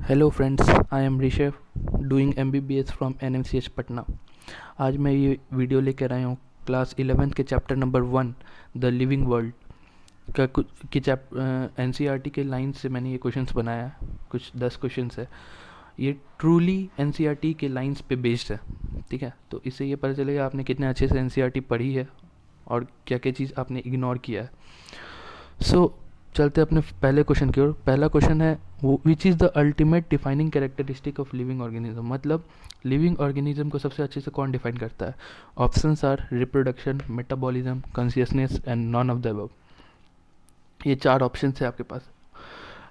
Hello friends, I am Rishabh doing MBBS from NMCH Patna. आज मैं ये वीडियो लेकर आया हूँ क्लास 11th के chapter number 1 the living world का कुछ की NCERT के लाइन से मैंने ये क्वेश्चंस बनाया है। कुछ 10 क्वेश्चंस है। ये ट्रूली NCERT के लाइंस पे बेस्ड है। ठीक है, तो इससे ये पता चलेगा आपने कितने अच्छे से NCERT पढ़ी है और क्या क्या चीज़ आपने इग्नोर किया है। चलते अपने पहले क्वेश्चन की ओर। पहला क्वेश्चन है which is the ultimate defining characteristic of living organism, मतलब लिविंग ऑर्गेनिज्म को सबसे अच्छे से कौन डिफाइन करता है। Options are reproduction, metabolism, consciousness and none of the above. ये 4 ऑप्शन है आपके पास।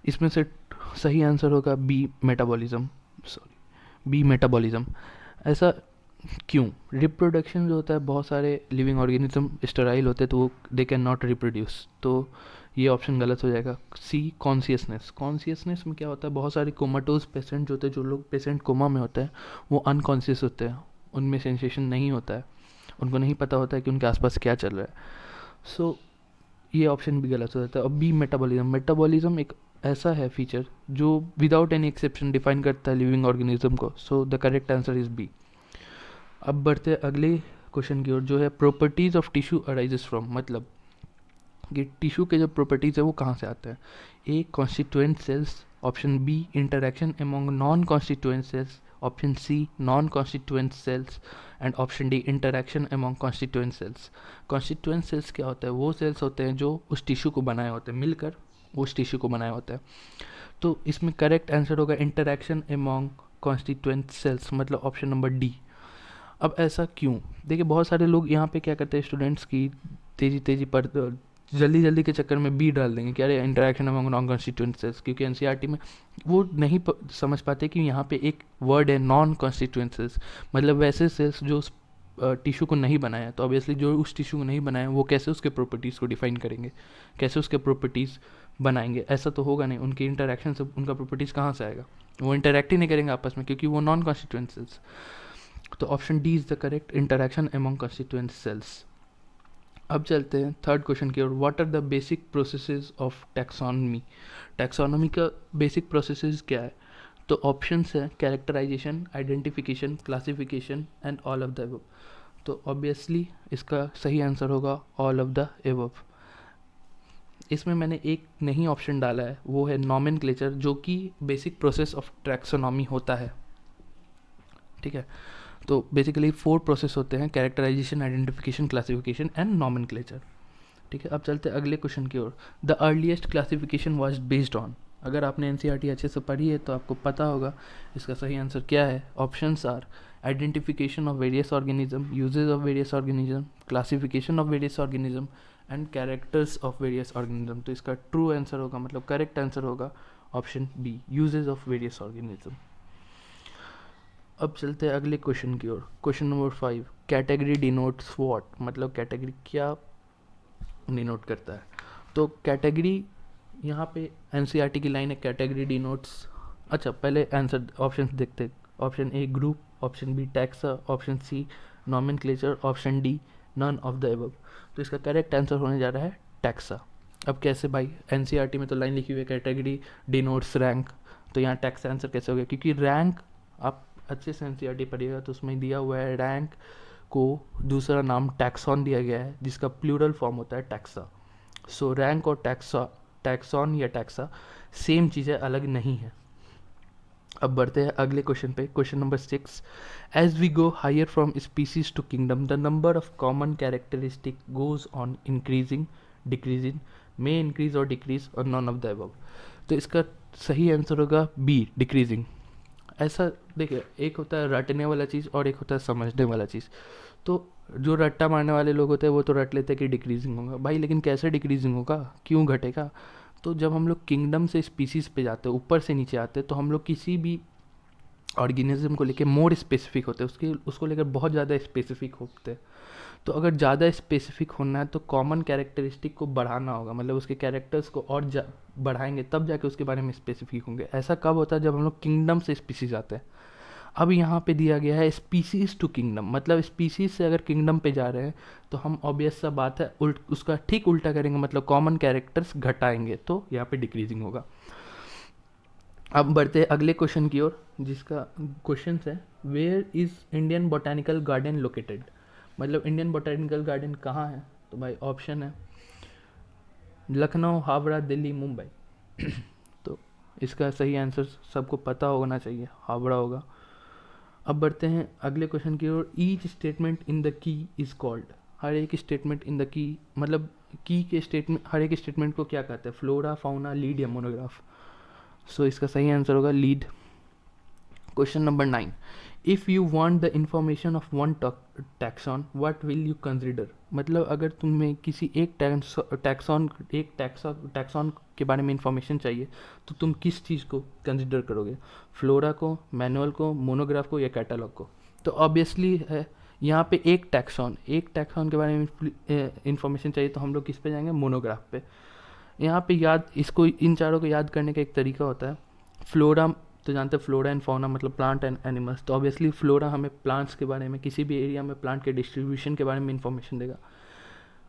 इसमें से सही आंसर होगा B metabolism. Sorry, B metabolism. ऐसा क्यों? रिप्रोडक्शन जो होता है, बहुत सारे लिविंग ऑर्गेनिज्म स्टेराइल होते हैं तो वो दे कैन नॉट रिप्रोड्यूस, तो ये ऑप्शन गलत हो जाएगा। सी कॉन्शियसनेस। कॉन्शियसनेस में क्या होता है, बहुत सारे कोमाटोज पेशेंट जो होते हैं, जो लोग पेशेंट कोमा में होते हैं वो अनकॉन्शियस होते हैं, उनमें सेंसेशन नहीं होता है, उनको नहीं पता होता है कि उनके आसपास क्या चल रहा है। सो ये ऑप्शन भी गलत हो जाता है। और बी मेटाबॉलिज्म। मेटाबॉलिज्म एक ऐसा है फीचर जो विदाउट एनी एक्सेप्शन डिफाइन करता है लिविंग ऑर्गेनिज्म को। So the correct answer is B. अब बढ़ते हैं अगले क्वेश्चन की ओर, जो है properties of tissue arises from, मतलब कि टिश्यू के जो प्रॉपर्टीज है वो कहाँ से आते हैं। A constituent cells, option B interaction among non constituent cells, option C non constituent cells and option D interaction among constituent cells. Constituent cells क्या होता है? वो सेल्स होते हैं जो उस टिश्यू को बनाए होते हैं, मिलकर उस टिश्यू को बनाए होते हैं। तो इसमें करेक्ट आंसर होगा इंटरेक्शन एमोंग कॉन्स्टिट्यूएंट सेल्स, मतलब ऑप्शन नंबर डी। अब ऐसा क्यों? देखिए, बहुत सारे लोग यहाँ पे क्या करते हैं, स्टूडेंट्स की तेज़ी तेज़ी पर जल्दी जल्दी के चक्कर में बी डाल देंगे कि अरे interaction among non constituent cells, क्योंकि NCERT में वो नहीं समझ पाते कि यहाँ पे एक वर्ड है नॉन कॉन्स्टिट्यूएंट सेल्स, मतलब वैसे सेल्स जो उस टिश्यू को नहीं बनाया। तो ऑब्वियसली जो उस टिश्यू को नहीं बनाया वो कैसे उसके प्रॉपर्टीज़ को डिफाइन करेंगे, कैसे उसके प्रॉपर्टीज़ बनाएंगे? ऐसा तो होगा नहीं। उनकी इंटरेक्शन से उनका प्रॉपर्टीज़ कहाँ से आएगा? वो इंटरेक्ट ही नहीं करेंगे आपस में, क्योंकि वो नॉन कॉन्स्टिट्यूएंट सेल्स। तो option D is the correct, interaction among constituent cells. अब चलते हैं थर्ड क्वेश्चन की ओर। What are the basic processes of taxonomy. Taxonomy का बेसिक प्रोसेसेस क्या है? तो ऑप्शंस है characterization, identification, classification and all of the above. तो ऑब्वियसली इसका सही आंसर होगा ऑल ऑफ द अबव। इसमें मैंने एक नहीं ऑप्शन डाला है, वो है नॉमेनक्लेचर, जो कि बेसिक प्रोसेस ऑफ टैक्सोनॉमी होता है। ठीक है, तो बेसिकली 4 प्रोसेस होते हैं, characterization, identification, classification and nomenclature. ठीक है, अब चलते हैं अगले क्वेश्चन की ओर। The earliest classification was based on. अगर आपने NCERT अच्छे से पढ़ी है तो आपको पता होगा इसका सही आंसर क्या है। Options are identification of various organism, uses of various organism, classification of various organism and characters of various organism. तो इसका ट्रू आंसर होगा, मतलब करेक्ट आंसर होगा option B, uses of various organism. अब चलते हैं अगले क्वेश्चन की ओर। Question number 5, category denotes what, मतलब कैटेगरी क्या डिनोट करता है। तो कैटेगरी यहाँ पे NCERT की लाइन है, कैटेगरी डिनोट्स। अच्छा, पहले आंसर ऑप्शन देखते। Option A group, option B taxa, option C nomenclature, option D none of the above. तो इसका करेक्ट आंसर होने जा रहा है टैक्सा। अब कैसे भाई? NCERT में तो लाइन लिखी हुई है कैटेगरी डिनोट्स रैंक, तो यहाँ टैक्सा आंसर कैसे हो गया? क्योंकि रैंक आप अच्छे से NCERT पढ़िएगा तो उसमें दिया हुआ है रैंक को दूसरा नाम टैक्सॉन दिया गया है, जिसका प्लूरल फॉर्म होता है टैक्सा। सो रैंक और टैक्सॉन या टैक्सा सेम चीज़ें, अलग नहीं है। अब बढ़ते हैं अगले क्वेश्चन पे। Question number 6, as we go higher from species to kingdom the number of common characteristic goes on increasing, decreasing, may increase और डिक्रीज और नॉन ऑफ द अबव। तो इसका सही आंसर होगा बी, डिक्रीजिंग। ऐसा देखिए, एक होता है रटने वाला चीज़ और एक होता है समझने वाला चीज़। तो जो रट्टा मारने वाले लोग होते हैं वो तो रट लेते हैं कि डिक्रीजिंग होगा भाई, लेकिन कैसे डिक्रीजिंग होगा, क्यों घटेगा? तो जब हम लोग किंगडम से स्पीसीज पे जाते हैं, ऊपर से नीचे आते हैं, तो हम लोग किसी भी ऑर्गेनिज्म को लेके मोर स्पेसिफिक होते हैं, उसको लेकर बहुत ज़्यादा स्पेसिफिक होते हैं। तो अगर ज़्यादा स्पेसिफिक होना है तो कॉमन कैरेक्टरिस्टिक को बढ़ाना होगा, मतलब उसके कैरेक्टर्स को और बढ़ाएंगे तब जाके उसके बारे में स्पेसिफिक होंगे। ऐसा कब होता है? जब हम लोग किंगडम से स्पीसीज आते हैं। अब यहाँ पे दिया गया है स्पीसीज टू किंगडम, मतलब स्पीसीज से अगर किंगडम पे जा रहे हैं तो हम ऑब्वियस सा बात है उसका ठीक उल्टा करेंगे, मतलब कॉमन कैरेक्टर्स घटाएंगे, तो यहाँ पे डिक्रीजिंग होगा। अब बढ़ते हैं अगले क्वेश्चन की ओर, जिसका क्वेश्चन है where is Indian botanical garden located. मतलब इंडियन बोटेनिकल गार्डन कहाँ है? तो भाई ऑप्शन है लखनऊ, हावड़ा, दिल्ली, मुंबई। तो इसका सही आंसर सबको पता होना चाहिए, हावड़ा होगा। अब बढ़ते हैं अगले क्वेश्चन की ओर। Each statement in the key is called. हर एक स्टेटमेंट इन द की मतलब की के स्टेटमेंट, हर एक स्टेटमेंट को क्या कहते हैं? फ्लोरा, फाउना, लीड या मोनोग्राफ। सो इसका सही आंसर होगा lead. Question number 9, if you want the information of one taxon what will you consider. मतलब अगर तुम्हें किसी एक टैक्सॉन के बारे में इंफॉर्मेशन चाहिए तो तुम किस चीज़ को कंसिडर करोगे? फ्लोरा को, मैनुअल को, मोनोग्राफ को या कैटलॉग को? तो ऑब्वियसली है यहाँ पे एक टैक्सॉन के बारे में इंफॉर्मेशन चाहिए तो हम लोग किस पे जाएंगे? मोनोग्राफ पे। यहाँ पे याद, इसको इन चारों को याद करने का एक तरीका होता है। फ्लोरा तो जानते हैं, फ्लोरा एंड फाउना मतलब प्लांट एंड एनिमल्स। तो ऑब्वियसली फ्लोरा हमें प्लांट्स के बारे में, किसी भी एरिया में प्लांट के डिस्ट्रीब्यूशन के बारे में इंफॉर्मेशन देगा।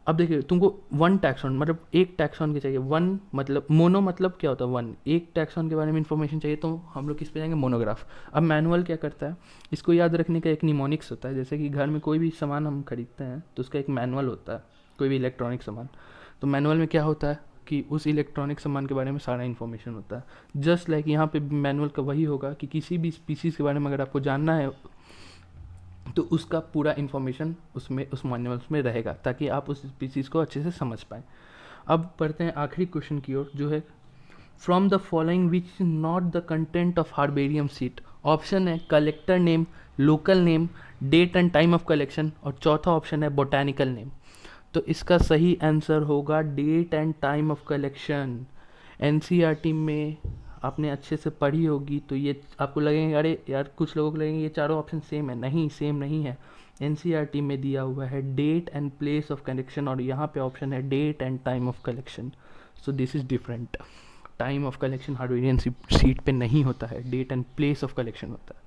अब देखिए तुमको वन टैक्सॉन मतलब एक टैक्सॉन के चाहिए। वन मतलब मोनो मतलब क्या होता है? वन। एक टैक्सॉन के बारे में इंफॉर्मेशन चाहिए तो हम लोग किस पे जाएंगे? मोनोग्राफ। अब मैनुअल क्या करता है? इसको याद रखने का एक निमोनिक्स होता है। जैसे कि घर में कोई भी सामान हम खरीदते हैं तो उसका एक मैनुअल होता है, कोई भी इलेक्ट्रॉनिक सामान। तो मैनुअल में क्या होता है कि उस इलेक्ट्रॉनिक सामान के बारे में सारा इन्फॉर्मेशन होता है। जस्ट लाइक यहाँ पे मैनुअल का वही होगा कि किसी भी स्पीसीज़ के बारे में अगर आपको जानना है तो उसका पूरा इन्फॉर्मेशन उसमें, उस मैनुअल्स में रहेगा, ताकि आप उस स्पीसीज़ को अच्छे से समझ पाएँ। अब पढ़ते हैं आखिरी क्वेश्चन की ओर, जो है from the following which not the content of herbarium sheet. Option है collector name, local name, date and time of collection, और चौथा ऑप्शन है बोटैनिकल नेम। तो इसका सही आंसर होगा date and time of collection. NCERT में आपने अच्छे से पढ़ी होगी तो ये आपको लगेंगे, अरे यार कुछ लोगों को लगेंगे ये चारों ऑप्शन सेम है। नहीं, सेम नहीं है। एनसीईआरटी में दिया हुआ है date and place of collection, और यहाँ पे ऑप्शन है date and time of collection. So this is different. Time of collection herbarium sheet पे नहीं होता है, date and place of collection होता है।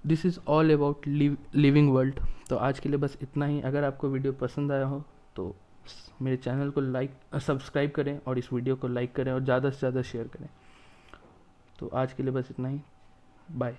This is all about living world. तो आज के लिए बस इतना ही। अगर आपको वीडियो पसंद आया हो तो मेरे चैनल को सब्सक्राइब करें और इस वीडियो को लाइक करें और ज़्यादा से ज़्यादा शेयर करें। तो आज के लिए बस इतना ही। बाय।